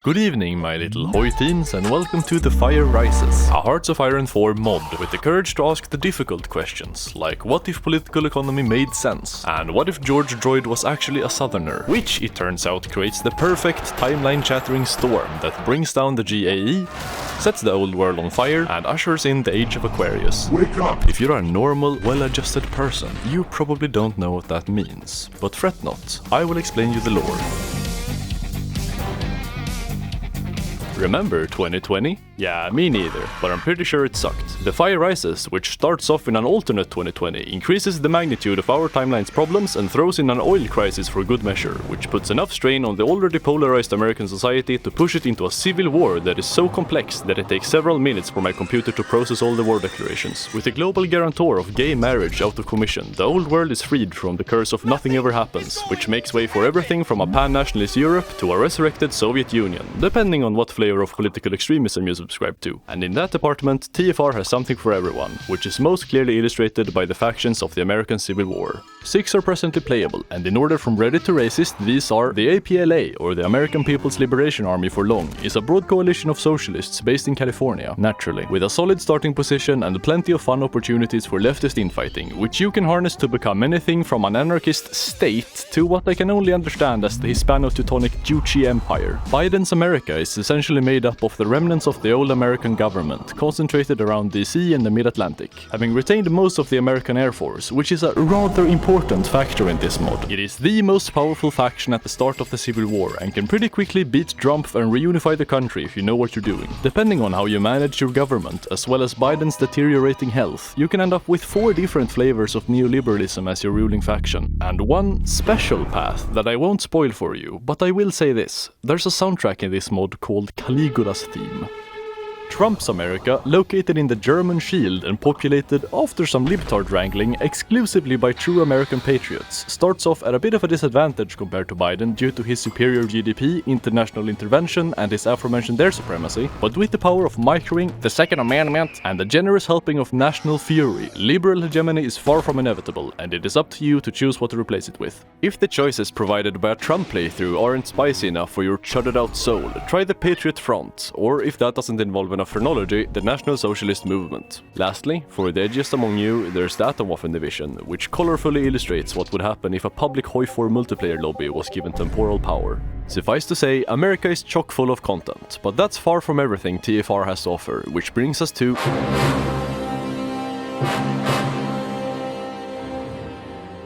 Good evening, my little HOI teens, and welcome to The Fire Rises, a Hearts of Iron 4 mod with the courage to ask the difficult questions, like what if political economy made sense, and what if George Droid was actually a southerner, which it turns out creates the perfect timeline-shattering storm that brings down the GAE, sets the old world on fire, and ushers in the Age of Aquarius. Wake up! If you're a normal, well-adjusted person, you probably don't know what that means, but fret not, I will explain you the lore. Remember 2020? Yeah, me neither, but I'm pretty sure it sucked. The Fire Rises, which starts off in an alternate 2020, increases the magnitude of our timeline's problems and throws in an oil crisis for good measure, which puts enough strain on the already polarized American society to push it into a civil war that is so complex that it takes several minutes for my computer to process all the war declarations. With the global guarantor of gay marriage out of commission, the old world is freed from the curse of nothing ever happens, which makes way for everything from a pan-nationalist Europe to a resurrected Soviet Union, depending on what flavor of political extremism you subscribe to. And in that department, TFR has something for everyone, which is most clearly illustrated by the factions of the American Civil War. 6 are presently playable, and in order from ready to racist, these are the APLA, or the American People's Liberation Army for long, is a broad coalition of socialists based in California, naturally, with a solid starting position and plenty of fun opportunities for leftist infighting, which you can harness to become anything from an anarchist state to what I can only understand as the Hispano-Teutonic Juche Empire. Biden's America is essentially made up of the remnants of the old American government, concentrated around DC and the Mid-Atlantic, having retained most of the American Air Force, which is a rather important factor in this mod. It is the most powerful faction at the start of the Civil War, and can pretty quickly beat Trump and reunify the country if you know what you're doing. Depending on how you manage your government, as well as Biden's deteriorating health, you can end up with 4 different flavors of neoliberalism as your ruling faction, and one special path that I won't spoil for you, but I will say this: there's a soundtrack in this mod called Caligula's Theme. Trump's America, located in the German Shield and populated, after some libtard wrangling, exclusively by true American patriots, starts off at a bit of a disadvantage compared to Biden due to his superior GDP, international intervention, and his aforementioned air supremacy, but with the power of microing, the Second Amendment, and the generous helping of national fury, liberal hegemony is far from inevitable, and it is up to you to choose what to replace it with. If the choices provided by a Trump playthrough aren't spicy enough for your chudded out soul, try the Patriot Front, or if that doesn't involve enough phrenology, the National Socialist Movement. Lastly, for the edgiest among you, there's the Atomwaffen division, which colorfully illustrates what would happen if a public HOI4 multiplayer lobby was given temporal power. Suffice to say, America is chock full of content, but that's far from everything TFR has to offer, which brings us to...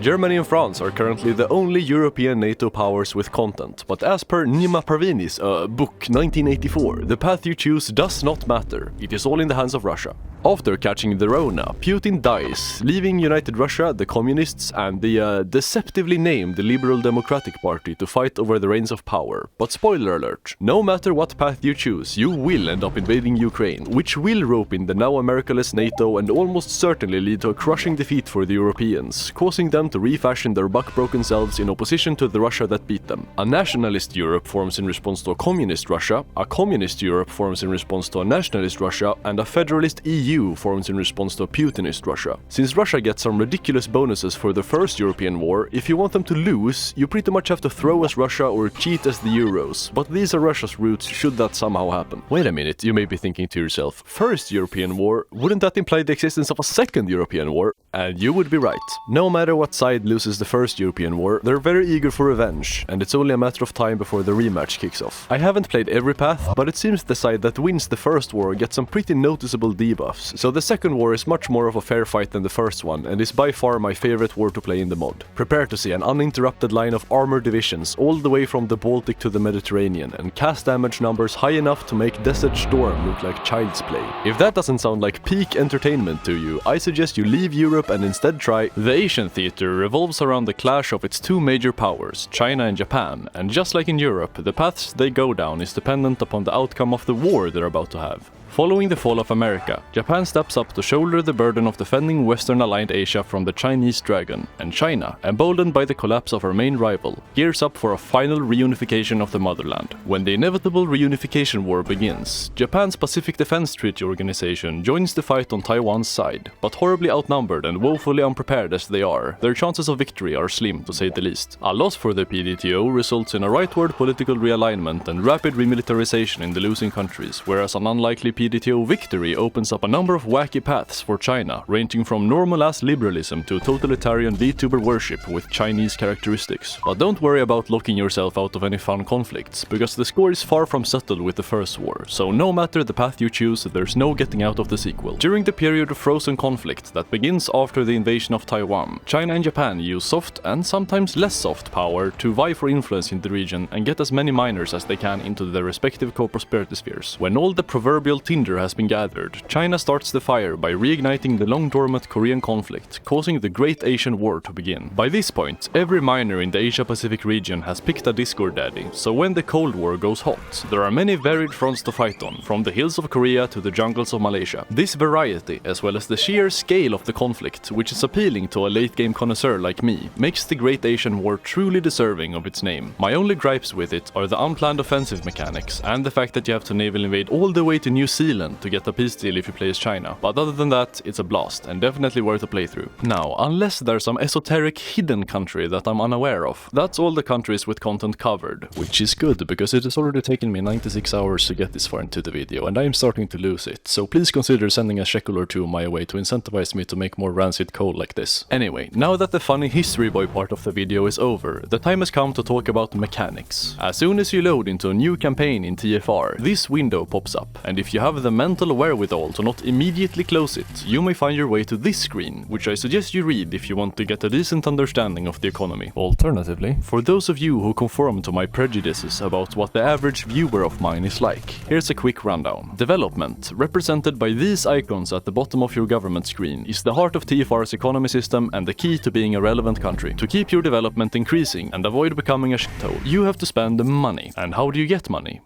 Germany and France are currently the only European NATO powers with content, but as per Nima Parvini's book 1984, the path you choose does not matter. It is all in the hands of Russia. After catching the Rona, Putin dies, leaving United Russia, the Communists, and the deceptively named Liberal Democratic Party to fight over the reins of power. But spoiler alert, no matter what path you choose, you will end up invading Ukraine, which will rope in the now America-less NATO and almost certainly lead to a crushing defeat for the Europeans, causing them to refashion their buck-broken selves in opposition to the Russia that beat them. A nationalist Europe forms in response to a communist Russia, a communist Europe forms in response to a nationalist Russia, and a federalist EU forms in response to a Putinist Russia. Since Russia gets some ridiculous bonuses for the first European war, if you want them to lose, you pretty much have to throw as Russia or cheat as the Euros, but these are Russia's routes should that somehow happen. Wait a minute, you may be thinking to yourself, first European war, wouldn't that imply the existence of a second European war? And you would be right. No matter what side loses the first European war, they're very eager for revenge, and it's only a matter of time before the rematch kicks off. I haven't played every path, but it seems the side that wins the first war gets some pretty noticeable debuffs, so the second war is much more of a fair fight than the first one, and is by far my favorite war to play in the mod. Prepare to see an uninterrupted line of armored divisions all the way from the Baltic to the Mediterranean, and cast damage numbers high enough to make Desert Storm look like child's play. If that doesn't sound like peak entertainment to you, I suggest you leave Europe and instead try... The Asian theater revolves around the clash of its 2 major powers, China and Japan, and just like in Europe, the paths they go down is dependent upon the outcome of the war they're about to have. Following the fall of America, Japan steps up to shoulder the burden of defending Western-aligned Asia from the Chinese dragon, and China, emboldened by the collapse of her main rival, gears up for a final reunification of the motherland. When the inevitable reunification war begins, Japan's Pacific Defense Treaty Organization joins the fight on Taiwan's side, but horribly outnumbered and woefully unprepared as they are, their chances of victory are slim to say the least. A loss for the PDTO results in a rightward political realignment and rapid remilitarization in the losing countries, whereas an unlikely PDTO victory opens up a number of wacky paths for China, ranging from normal-ass liberalism to totalitarian VTuber worship with Chinese characteristics. But don't worry about locking yourself out of any fun conflicts, because the score is far from settled with the first war, so no matter the path you choose, there's no getting out of the sequel. During the period of frozen conflict that begins after the invasion of Taiwan, China and Japan use soft and sometimes less soft power to vie for influence in the region and get as many miners as they can into their respective co-prosperity spheres. When all the proverbial tinder has been gathered, China starts the fire by reigniting the long-dormant Korean conflict, causing the Great Asian War to begin. By this point, every miner in the Asia-Pacific region has picked a Discord daddy, so when the Cold War goes hot, there are many varied fronts to fight on, from the hills of Korea to the jungles of Malaysia. This variety, as well as the sheer scale of the conflict, which is appealing to a late-game connoisseur like me, makes the Great Asian War truly deserving of its name. My only gripes with it are the unplanned offensive mechanics, and the fact that you have to naval invade all the way to New Zealand to get a peace deal if you play as China. But other than that, it's a blast, and definitely worth a playthrough. Now, unless there's some esoteric hidden country that I'm unaware of, that's all the countries with content covered, which is good, because it has already taken me 96 hours to get this far into the video, and I am starting to lose it, so please consider sending a shekel or two my way to incentivize me to make more rancid code like this. Anyway, now that the funny history boy part of the video is over, the time has come to talk about mechanics. As soon as you load into a new campaign in TFR, this window pops up, and if you have the mental wherewithal to not immediately close it, you may find your way to this screen, which I suggest you read if you want to get a decent understanding of the economy. Alternatively, for those of you who conform to my prejudices about what the average viewer of mine is like, here's a quick rundown. Development, represented by these icons at the bottom of your government screen, is the heart of TFR's economy system and the key to being a relevant country. To keep your development increasing and avoid becoming a shithole, you have to spend money. And how do you get money?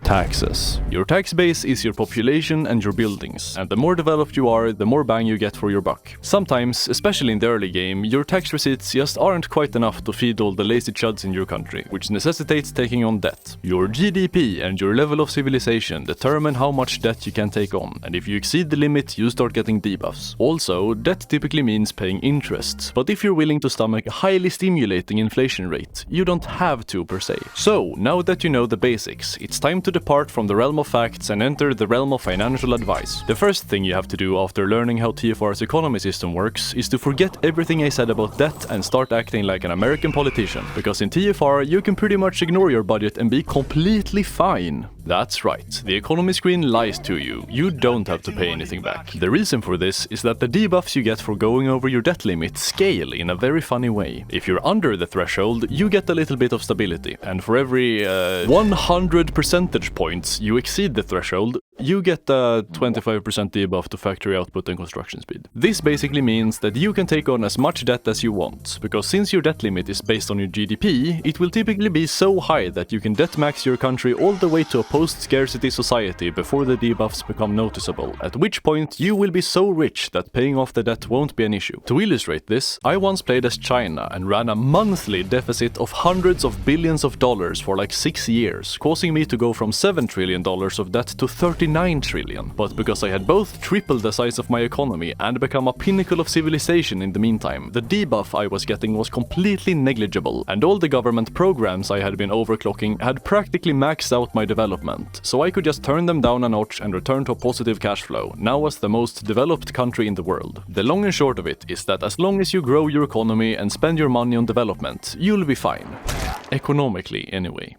Taxes. Your tax base is your population and your buildings, and the more developed you are, the more bang you get for your buck. Sometimes, especially in the early game, your tax receipts just aren't quite enough to feed all the lazy chuds in your country, which necessitates taking on debt. Your GDP and your level of civilization determine how much debt you can take on, and if you exceed the limit, you start getting debuffs. Also, debt typically means paying interest, but if you're willing to stomach a highly stimulating inflation rate, you don't have to per se. So, now that you know the basics, it's time to depart from the realm of facts and enter the realm of financial advice. The first thing you have to do after learning how TFR's economy system works is to forget everything I said about debt and start acting like an American politician, because in TFR you can pretty much ignore your budget and be completely fine. That's right, the economy screen lies to you. You don't have to pay anything back. The reason for this is that the debuffs you get for going over your debt limit scale in a very funny way. If you're under the threshold, you get a little bit of stability, and for every 100 percentage points you exceed the threshold, you get a 25% debuff to factory output and construction speed. This basically means that you can take on as much debt as you want, because since your debt limit is based on your GDP, it will typically be so high that you can debt max your country all the way to a post-scarcity society before the debuffs become noticeable, at which point you will be so rich that paying off the debt won't be an issue. To illustrate this, I once played as China and ran a monthly deficit of hundreds of billions of dollars for like 6 years, causing me to go from $7 trillion of debt to 39 trillion. But because I had both tripled the size of my economy and become a pinnacle of civilization in the meantime, the debuff I was getting was completely negligible, and all the government programs I had been overclocking had practically maxed out my development, so I could just turn them down a notch and return to a positive cash flow, now as the most developed country in the world. The long and short of it is that as long as you grow your economy and spend your money on development, you'll be fine. Economically, anyway.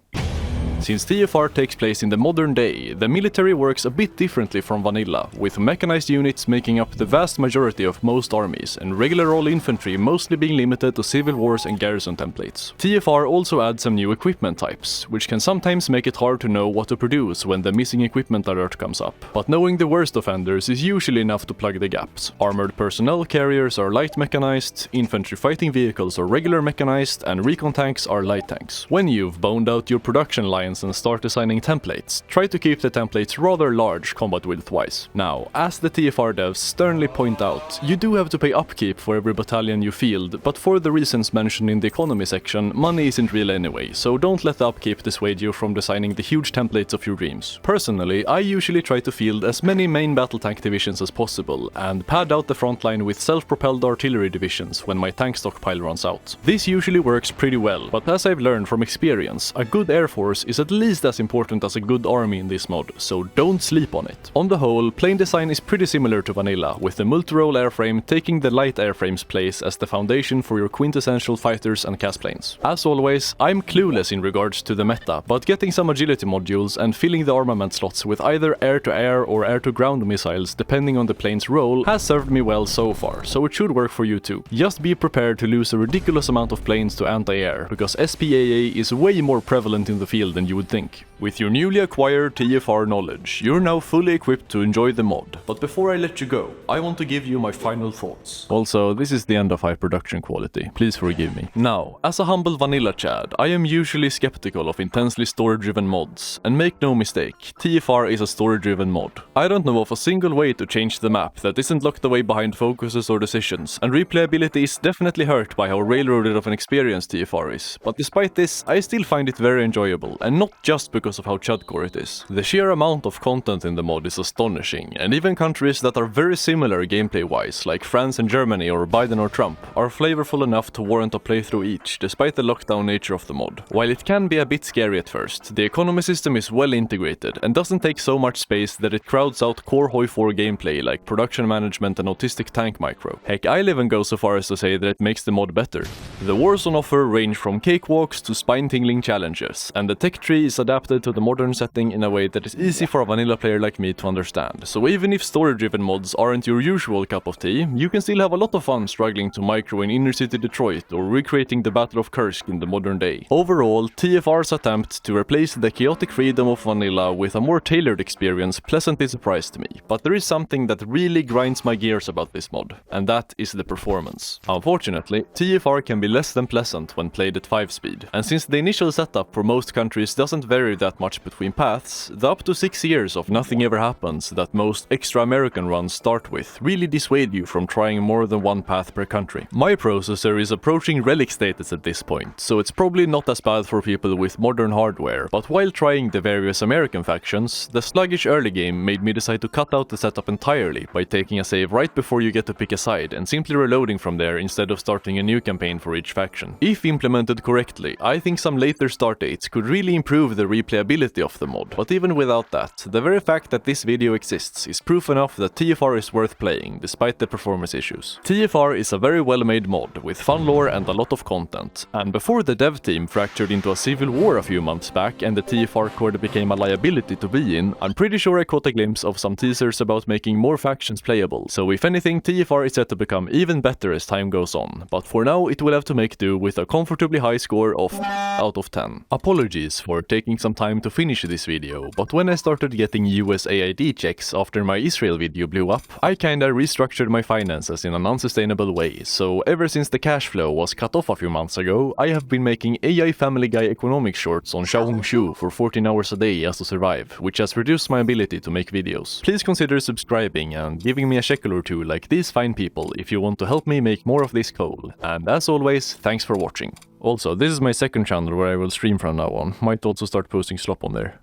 Since TFR takes place in the modern day, the military works a bit differently from vanilla, with mechanized units making up the vast majority of most armies, and regular all infantry mostly being limited to civil wars and garrison templates. TFR also adds some new equipment types, which can sometimes make it hard to know what to produce when the missing equipment alert comes up. But knowing the worst offenders is usually enough to plug the gaps. Armored personnel carriers are light mechanized, infantry fighting vehicles are regular mechanized, and recon tanks are light tanks. When you've boned out your production lines plans and start designing templates, try to keep the templates rather large combat width-wise. Now, as the TFR devs sternly point out, you do have to pay upkeep for every battalion you field, but for the reasons mentioned in the economy section, money isn't real anyway, so don't let the upkeep dissuade you from designing the huge templates of your dreams. Personally, I usually try to field as many main battle tank divisions as possible, and pad out the front line with self-propelled artillery divisions when my tank stockpile runs out. This usually works pretty well, but as I've learned from experience, a good air force is at least as important as a good army in this mod, so don't sleep on it. On the whole, plane design is pretty similar to vanilla, with the multi-role airframe taking the light airframe's place as the foundation for your quintessential fighters and cast planes. As always, I'm clueless in regards to the meta, but getting some agility modules and filling the armament slots with either air-to-air or air-to-ground missiles depending on the plane's role has served me well so far, so it should work for you too. Just be prepared to lose a ridiculous amount of planes to anti-air, because SPAA is way more prevalent in the field than you would think. With your newly acquired TFR knowledge, you're now fully equipped to enjoy the mod. But before I let you go, I want to give you my final thoughts. Also, this is the end of high production quality, please forgive me. Now, as a humble vanilla chad, I am usually skeptical of intensely story-driven mods, and make no mistake, TFR is a story-driven mod. I don't know of a single way to change the map that isn't locked away behind focuses or decisions, and replayability is definitely hurt by how railroaded of an experience TFR is, but despite this, I still find it very enjoyable, and not just because of how chudcore it is. The sheer amount of content in the mod is astonishing, and even countries that are very similar gameplay-wise, like France and Germany or Biden or Trump, are flavorful enough to warrant a playthrough each, despite the lockdown nature of the mod. While it can be a bit scary at first, the economy system is well integrated and doesn't take so much space that it crowds out core HOI4 gameplay like production management and autistic tank micro. Heck, I'll even go so far as to say that it makes the mod better. The wars on offer range from cakewalks to spine-tingling challenges, and the tech tree is adapted to the modern setting in a way that is easy for a vanilla player like me to understand. So even if story-driven mods aren't your usual cup of tea, you can still have a lot of fun struggling to micro in inner-city Detroit or recreating the Battle of Kursk in the modern day. Overall, TFR's attempt to replace the chaotic freedom of vanilla with a more tailored experience pleasantly surprised me, but there is something that really grinds my gears about this mod, and that is the performance. Unfortunately, TFR can be less than pleasant when played at 5 speed, and since the initial setup for most countries doesn't vary that much between paths, the up to 6 years of nothing ever happens that most extra American runs start with really dissuade you from trying more than one path per country. My processor is approaching relic status at this point, so it's probably not as bad for people with modern hardware, but while trying the various American factions, the sluggish early game made me decide to cut out the setup entirely by taking a save right before you get to pick a side and simply reloading from there instead of starting a new campaign for each faction. If implemented correctly, I think some later start dates could really improve the replayability of the mod, but even without that, the very fact that this video exists is proof enough that TFR is worth playing, despite the performance issues. TFR is a very well-made mod, with fun lore and a lot of content, and before the dev team fractured into a civil war a few months back and the TFR core became a liability to be in, I'm pretty sure I caught a glimpse of some teasers about making more factions playable, so if anything, TFR is set to become even better as time goes on, but for now it will have to make do with a comfortably high score of out of 10. Apologies for taking some time to finish this video, but when I started getting USAID checks after my Israel video blew up, I kinda restructured my finances in an unsustainable way, so ever since the cash flow was cut off a few months ago, I have been making AI Family Guy economic shorts on Xiaohongshu for 14 hours a day just to survive, which has reduced my ability to make videos. Please consider subscribing and giving me a shekel or two like these fine people if you want to help me make more of this coal, and as always, thanks for watching. Also, this is my second channel where I will stream from now on, might also start posting slop on there.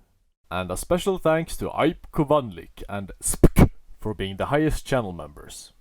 And a special thanks to Aip Kovanlik and Spk for being the highest channel members.